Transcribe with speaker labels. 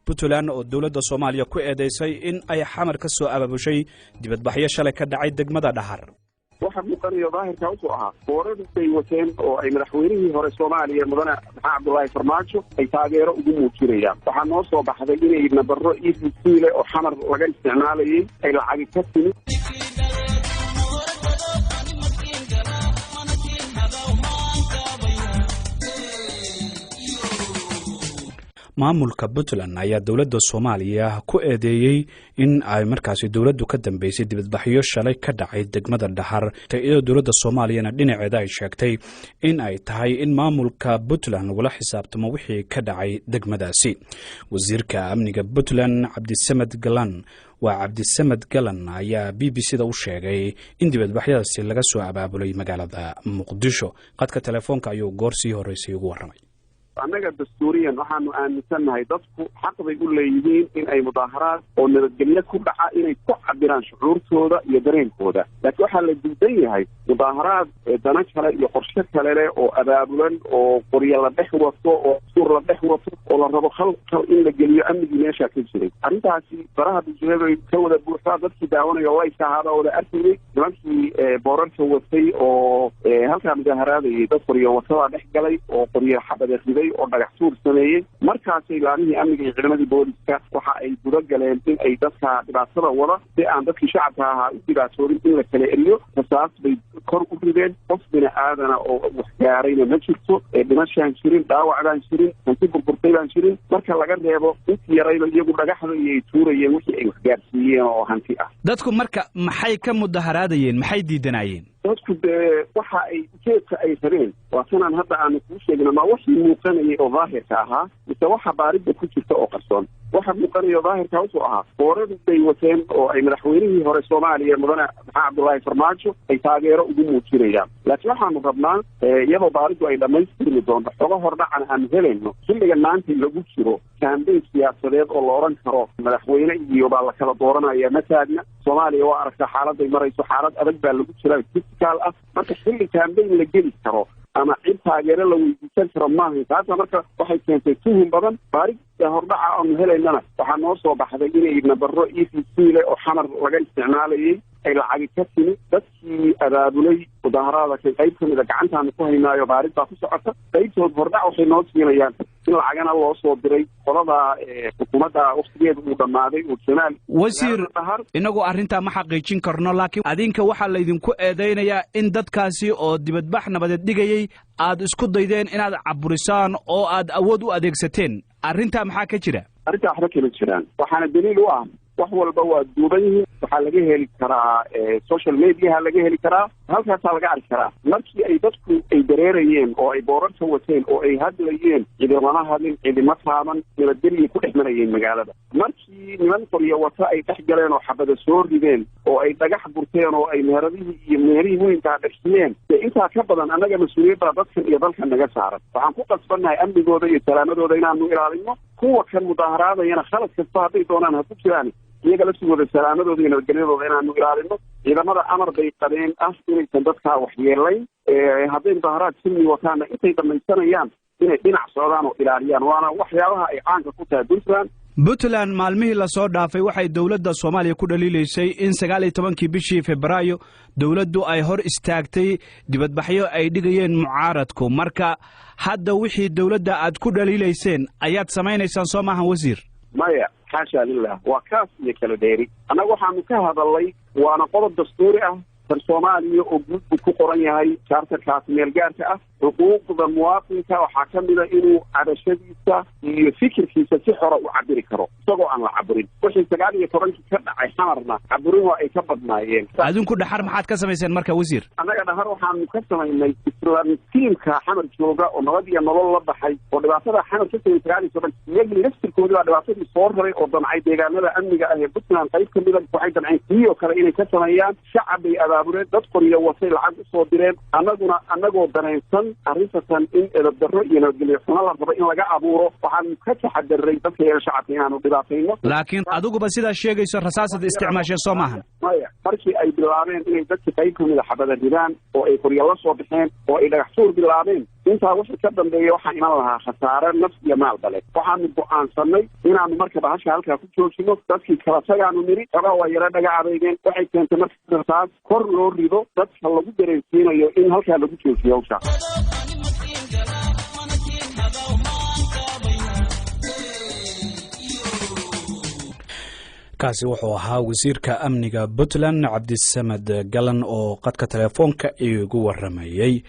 Speaker 1: Puntland oo dawladda Soomaaliya ku eedeysay in ay xamar ka soo ababushay dibadbaxyo shalay ka dhacay degmada Dhahar.
Speaker 2: waxa muuqanaya daahirka u ahaa booradu ay wateen oo ay madaxweynihii hore Soomaaliya mudane Cabdullaahi Farmaajo ay taageero ugu muujinayaan. waxaa noo soo baxday inay nabaro EFCC oo xamar laga isticmaalayay ay lacag ka timid.
Speaker 1: maamulka Puntland ayaa dawladda Soomaaliya ku eedeeyay in ay markaasi dawladdu ka dambeysay dibadbaxyo shalay ka dhacay degmada Dhahar iyadoo dawladda Soomaaliyana dhinaceeda ay sheegtay in ay tahay in maamulka Puntland ula xisaabtamo wixii ka dhacay degmadaasi. wasiirka amniga Puntland Cabdisamed Galan ayaa BBC-da u sheegay in dibadbaxyadaasi laga soo abaabulay magaalada Muqdisho. qadka telefoonka ayuu goor sii horeysay ugu warramay.
Speaker 2: annaga dastuuriyan waxaanu aaminsannahay dadku xaq bay u leeyihiin in ay mudaaharaad oo nabadgelyo ku dhaca inay ku cabiraan shucuurtooda iyo dareenkooda. laakiin waxaa la diidan yahay mudaaharaad dana kale iyo qorshe kale leh oo abaabulan oo qoryo la dhex wato oo suur la dhex wato oo la rabo khalkhal in la geliyo amnigii meeshaa ka jiray. arrintaasi baraha bulshada ka wada buuxdaa dadkii daawanaya oo layska ahaaba wada arkayay nimankii boorarka watay oo halkaa mudaaharaadayay dad qoryo watada dhex galay oo qoryo xabada riday oo dhagax suur sameeyey. markaasay laamihii amniga iyo ciidamadii booliska waxa ay guda galeen in ay dadka dhibaatada wada si aan dadkii shacabka ahaa u dhibaatoorin in la kala eriyo. rasaas bay kor u rideen. qof bini aadana oo wax gaarayna ma jirto. dhimashaan jirin, dhaawac baan jirin, hanti burburtay baan jirin. marka laga reebo intii yarayba iyagu dhagaxda iyo ay tuurayeen wixii ay wax gaarsiiyeen oo hanti ah.
Speaker 1: dadku marka maxay ka mudaharaadayeen, maxay diidanayeen?
Speaker 2: dadku dee waxa ay ujeedka ay rabeen waa sanaan hadda aanu kuu sheegna ma wixii muuqanayay oo daahirka ahaa mise waxa baaridda ku jirta oo qarsoon. waxa muuqanaya daahirka wuxuu ahaa booradu ay wateen oo ay madaxweynihii hore Soomaaliya mudane Cabdullaahi Farmaajo ay taageero ugu muujinayaan. laakiin waxaanu rabnaa iyadoo baariddu ay dhammaystirmi doonto xogo hordhacan aan helayno xilligan maanta lagu jiro kaambeyn siyaasadeed oo la odhan karo madaxweyne iyo baa la kala dooranaya ma taagna. Soomaaliya waa aragtaa xaaladay marayso, xaalad adag baa lagu jiraa fiskaal ah. marka xilli kaambeyn la geli karo ama cid taageero la weydiisan karo maaha. taasa marka waxay keentay tuhum badan. baaridda hordhaca aanu helaynana waxaa noo soo baxday inay nabaro EFCC oo xamar laga isticmaalayay ay lacag ka timid. dadkii abaabulay mudaaharaada qayb ka mida gacantaanu ku haynaayo baarid baa ku socota. qaybtood hordhac waxay noo siinayaan in lacagana loo soo diray qolada xukuumadda waqtigeeda uu dhammaaday oo jamaal
Speaker 1: wasiir inagu arrintaa ma xaqiijin karno, laakiin adinka waxaa laydinku eedeynayaa in dadkaasi oo dibadbax nabadeed dhigayay aad isku daydeen inaad caburisaan oo aad awood u adeegsateen. arrintaa maxaa ka jira?
Speaker 2: arrintaa waxba kama jiraan. waxaana daliil u ah wax walba waa duuban yihiin. waxaa laga heli karaa social mediaha laga heli karaa, halkaasaa laga arki karaa. markii ay dadku ay dareerayeen oo ay boorarka wateen oo ay hadlayeen ciidamada hadlin ciidamo taaban nabadgelyo ku dhex marayeen magaalada. markii niman qoryo wata ay dhex galeen oo xabada soo rideen oo ay dhagax burteen oo ay meeradihii iyo meerihii weynkaa dhexsiyeen intaa ka badan annaga mas-uuliyadda dadkan iyo dalkan naga saaran. waxaan ku qasbannahay amnigooda iyo salaamadooda inaanu ilaalino. kuwa kan mudaaharaadayana khalad kasta hadday doonaan ha ku jiraan iyaga la sugooda salaamadooda iyo nabadgelyadooda inaanu ilaalino. ciidamada amar bay qabeen ah inaysan dadkaa waxyeelayn. hadday mudaaharaad silmi wataana intay dhamaysanayaan inay dhinac socdaan oo ilaaliyaan. waana waxyaabaha ay caanka ku tahay
Speaker 1: Puntland maalmihii la soo dhaafay waxay dawladda Soomaaliya ku dhaliilaysay in 19 bishii Febraayo dawladdu ay hor istaagtay dibadbaxyo ay dhigayeen mucaaradku. marka hadda wixii dawladda aad ku dhaliilayseen ayaad samaynaysaan soo maahan wasiir?
Speaker 2: maya xaasha lillah waa kaas iyo kala dheeri. annaga waxaanu ka hadalnay waana qodob dastuuri ah tan Soomaaliya oo guud ku qoran yahay charterkaas meel gaarka ah. xuquuqda muwaadinka waxaa ka mid ah inuu cabashadiisa iyo fikirkiisa si xora u cabiri karo isagoo aan la caburin. wixii 19 ka dhacay xamarna caburin waa ay ka badnaayeen.
Speaker 1: adinku Dhahar maxaad ka samayseen marka wasiir?
Speaker 2: annaga Dhahar waxaanu ka samaynay tiimka xamar jooga oo nabad iyo nolol la baxay oo dhibaatada xamar ka soo 19 iyagii laftirkoodii waa dhibaatadii soo raray oo damcay deegaanada amniga ah ee Puntland qayb ka mid ah waxay damceen iyo kale inay ka sameeyaan. shacab bay abaabuleen, dad qoryo watay lacag u soo direen. annagoo dareensan arrintan in edabdarro iyo nabadgelyo xumo la rabo in laga abuuro waxaanu ka taxadaray dadka shacabka inaanu dhibaatayno.
Speaker 1: laakiin adiguba sidaa sheegayso rasaasada isticmaasheen soo maahan?
Speaker 2: maya markii ay bilaabeen inay dadka qayb ka mida xabada ridaan oo ay qoryo la soo baxeen oo ay dhagax tuur bilaabeen intaa wixii ka dambeeya waxaa iman lahaa khasaare naf iyo maalba leh waxaanu go'aansanay inaanu marka bahasha halkaa ku joojino dadkii kala tagaanu niri xogaa waa yaro dhaga adeegeen waxay keentay marka taas kor loo rido dadka lagu dareensiinayo in halkaa lagu joojiyo hawshaa.
Speaker 1: kaasi wuxuu ahaa wasiirka amniga Puntland Cabdisamed Galan oo qadka telefoonka iigu waramayay.